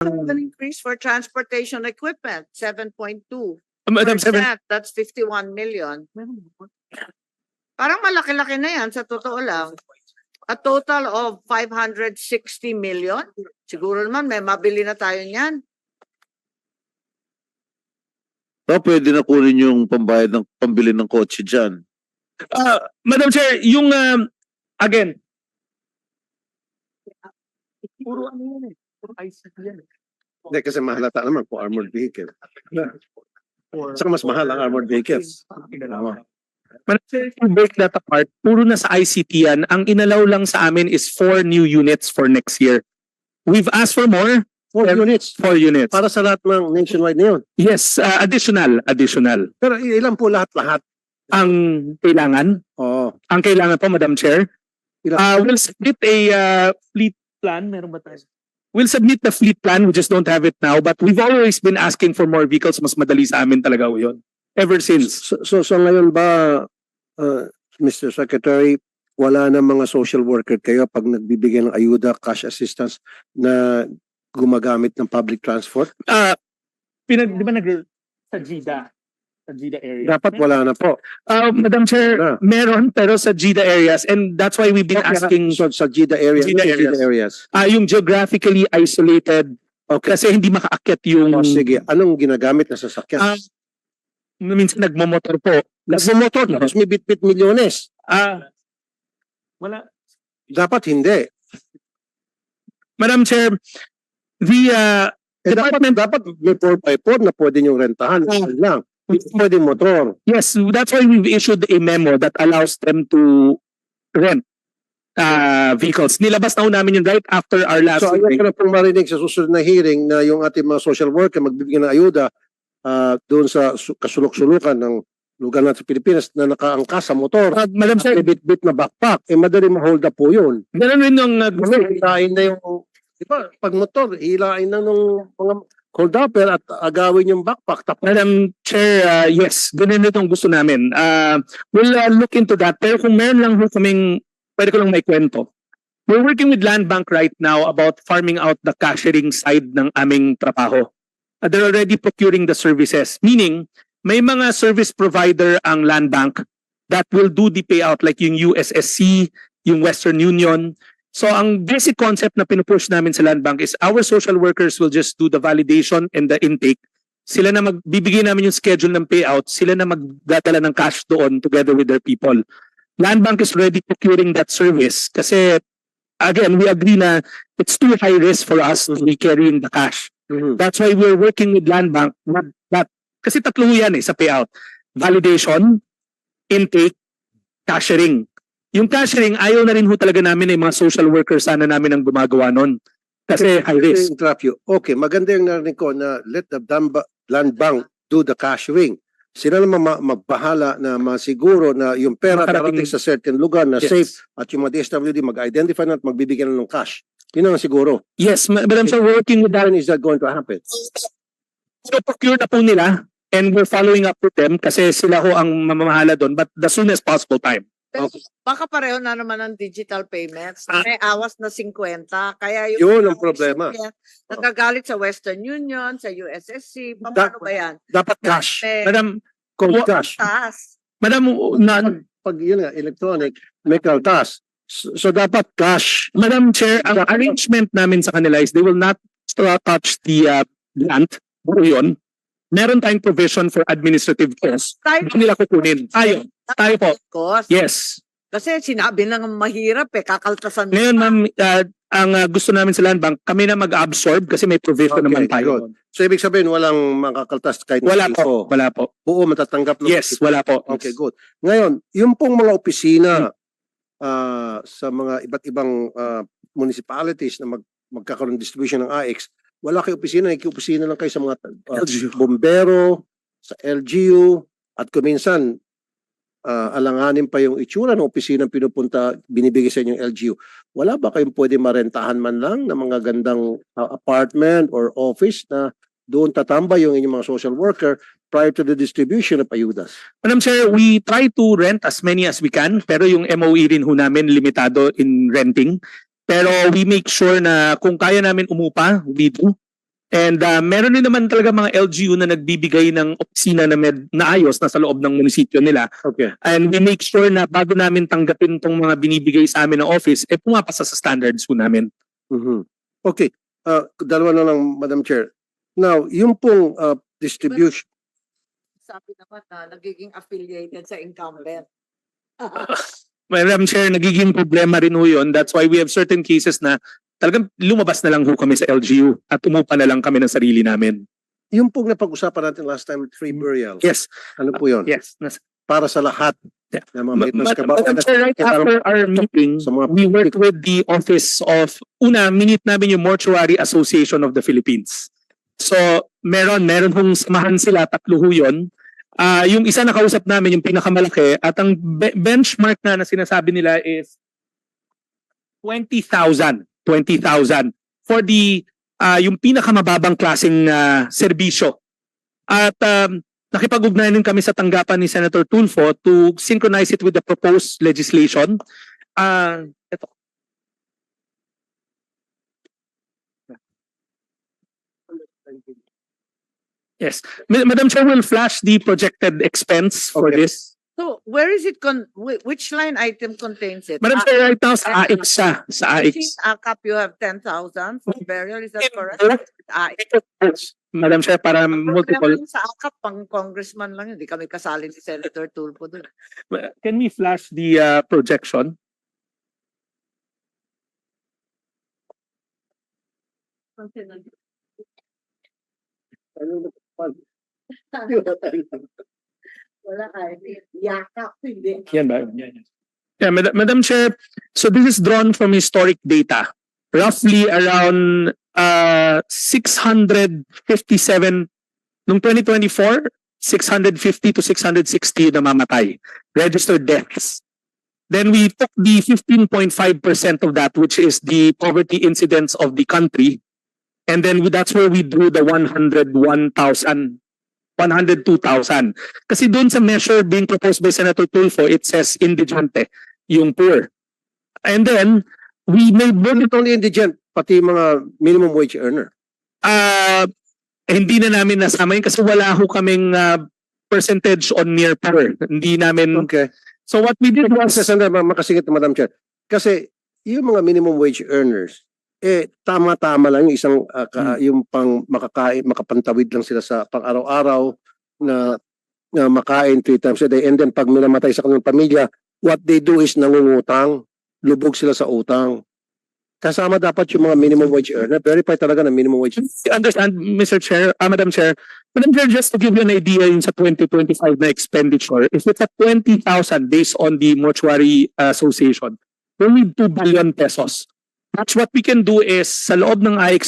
An increase for transportation equipment, 7.2%. Madam Seven, That's 51 million. Parang malaki-laki na yan sa totoo lang. A total of 560 million. Siguro naman may mabili na tayo niyan. Pwede na kunin yung pambayad ng pambili ng kotse dyan. Madam Chair, yung again, Puro ano yan eh. Puro ICT yan eh. Hindi, kasi mahalata naman kung armored vehicle. Saka mas mahal ang armored vehicles. Madam Chair, if you break that apart, puro na sa ICT yan. Ang inalaw lang sa amin is 4 new units for next year. We've asked for more. 4 units. 4 units. Para sa lahat ng nationwide na yun. Yes, additional. Pero ilan po lahat-lahat? Ang kailangan. Oo. Ang kailangan po, Madam Chair. Ilan? We'll submit a fleet plan. Meron ba tayo? We'll submit the fleet plan. We just don't have it now. But we've always been asking for more vehicles. Mas madali sa amin talaga yun. Ever since. So ngayon ba, Mr. Secretary, wala na mga social worker kayo pag nagbibigay ng ayuda, cash assistance na gumagamit ng public transport? Di ba sa GIDA? Sa GIDA area? Dapat wala na po. Madam Chair, Na. meron pero sa GIDA areas and that's why we've been asking So, sa GIDA area, GIDA ano yung GIDA areas. yung geographically isolated kasi hindi makaakyat yung Sige, anong ginagamit na sasakyan? minsan nagmomotor po. Nagmumotor na, tapos may bit-bit milyones. Wala. Dapat hindi. Madam Chair, the Dapat may 4x4 na pwede niyong rentahan. Lang. Hindi pwede motor. yes, that's why we've issued a memo that allows them to rent vehicles. Nilabas na ho namin yun right after our last So, ayaw meeting. ko na pong marinig sa susunod na hearing na yung ating mga social worker magbibigyan ng ayuda doon sa kasulok-sulukan ng lugar natin sa Pilipinas na nakaangkas sa motor. Madam May Chair, bit-bit na backpack. Madali ma-hold up po yun. ganun rin yung Hilain na yung, di ba, pag motor, hilain na nung mga hold upper at agawin yung backpack. Tapos, Madam Chair, yes, ganun itong gusto namin. We'll look into that. Pero kung meron lang ho kaming, pwede ko lang may kwento. We're working with Land Bank right now about farming out the cashiering side ng aming trabaho. They're already procuring the services. Meaning, may mga service provider ang Land Bank that will do the payout like yung USSC, yung Western Union. So ang basic concept na pinupush namin sa Land Bank is our social workers will just do the validation and the intake. Sila na magbibigay namin yung schedule ng payout, sila na magdadala ng cash doon together with their people. Land Bank is already procuring that service kasi again, we agree na it's too high risk for us to be carrying the cash. That's why we're working with Land Bank. Kasi tatlo yan sa payout. Validation, intake, cashiering. Yung cashiering, ayaw na rin ho talaga namin mga social workers sana namin ang gumagawa nun. Kasi high risk. interrupt you. Okay, maganda yung narinig ko na let the Land Bank do the cashiering. Sila naman magbahala na masiguro na yung pera Makarating- darating sa certain lugar na Yes. safe at yung mga DSWD mag-identify na at magbibigyan ng cash. Yun ang siguro. Yes, Madam Chair, we're working with that. When is that going to happen? So, procure na po nila and we're following up with them kasi sila ho ang mamamahala doon but the soonest possible time. Baka pareho na naman ang digital payments. May awas na 50. Kaya Yun ang problema. Nagagalit sa Western Union, sa USSC. Paano ba yan? Dapat cash. May Madam, Cold cash. taas. Madam, Pag yun nga, electronic, may kaltas. So dapat cash. Madam Chair, ang arrangement namin sa kanila is they will not touch the grant. Buo yun. Meron tayong provision for administrative costs. Tayo Hindi nila kukunin. Tayo po. cost. Yes. Kasi sinabi ng mahirap kakaltasan mo. Ngayon, ma'am, ang gusto namin sa Land Bank, kami na mag-absorb kasi may provision Okay, naman tayo. good. So ibig sabihin, walang makakaltas kahit Wala na po. Wala po. buo matatanggap ng Yes, wala po. Okay, good. Ngayon, yung pong mga opisina sa mga iba't ibang municipalities na magkakaroon ng distribution ng AX, wala kayo opisina, opisina lang kayo sa mga bombero, sa LGU, at kuminsan, alanganin pa yung itsura ng opisina pinupunta, binibigay sa inyong LGU. Wala ba kayong pwede marentahan man lang ng mga gandang apartment or office na doon tatambay yung inyong mga social worker prior to the distribution of ayudas? Madam Chair, we try to rent as many as we can, pero yung MOE rin ho namin limitado in renting. Pero we make sure na kung kaya namin umupa, we do. And meron din naman talaga mga LGU na nagbibigay ng opisina na ayos na sa loob ng munisipyo nila. Okay. And we make sure na bago namin tanggapin tong mga binibigay sa amin ng office, pumapasa sa standards po namin. Mhm. Okay. Dalawa na lang, Madam Chair. Now, yung pong distribution, Sabi naman na nagiging affiliated sa incumbent. Madam Chair, nagiging problema rin ho yun. That's why we have certain cases na talagang lumabas na lang ho kami sa LGU at umupa na lang kami ng sarili namin. yung pong napag-usapan natin last time, free burial. Yes, Ano po yun? yes. Para sa lahat Yeah. ng mga Marinos Cabal. Madam Chair, right after our meeting, Sa mga we worked with the office of, minute namin yung Mortuary Association of the Philippines. So, meron hong samahan sila, 3 ho yun. Yung isa na kausap namin, yung pinakamalaki, at ang benchmark na sinasabi nila is 20,000 for the yung pinakamababang klaseng serbisyo. At nakipag-ugnayan din kami sa tanggapan ni Senator Tulfo to synchronize it with the proposed legislation. Ito. Yes. Madam Chair, will flash the projected expense for Okay. this. So where is it which line item contains it? Madam Chair, right now sa AIX siya. Sa AIX. In ACAP you have 10,000 for burial, is that correct? Madam Chair, para multiple. Sa ACAP, pang congressman lang yun. Hindi kami kasali ni Senator Tulfo doon. Can we flash the projection? Wala ay. Yakap, hindi. Yan ba? Yeah, Madam Chair, so this is drawn from historic data. Roughly around 657, noong 2024, 650 to 660 namamatay. Registered deaths. Then we took the 15.5% of that, which is the poverty incidence of the country. And then that's where we drew the 102,000. Kasi doon sa measure being proposed by Senator Tulfo, it says indigente, yung poor. And then, we made Not only indigent, pati mga minimum wage earner. hindi na namin nasama yun kasi wala ho kaming percentage on near poor. Hindi namin, Okay. so what we did was, Kasi sandali, makasingit na Madam Chair. Kasi yung mga minimum wage earners, tama-tama lang yung isang yung pang makapantawid lang sila sa pang-araw-araw na makain 3 times a day, and then pag minamatay sa kanilang pamilya, what they do is nangungutang, lubog sila sa utang. Kasama dapat yung mga minimum wage earner. Verify talaga ng minimum wage. you understand, Mr. Chair, Madam Chair, just to give you an idea yun sa 2025 na expenditure, if it's at 20,000 based on the Mortuary Association, we need 2 billion pesos. That's what we can do is, sa loob ng AIX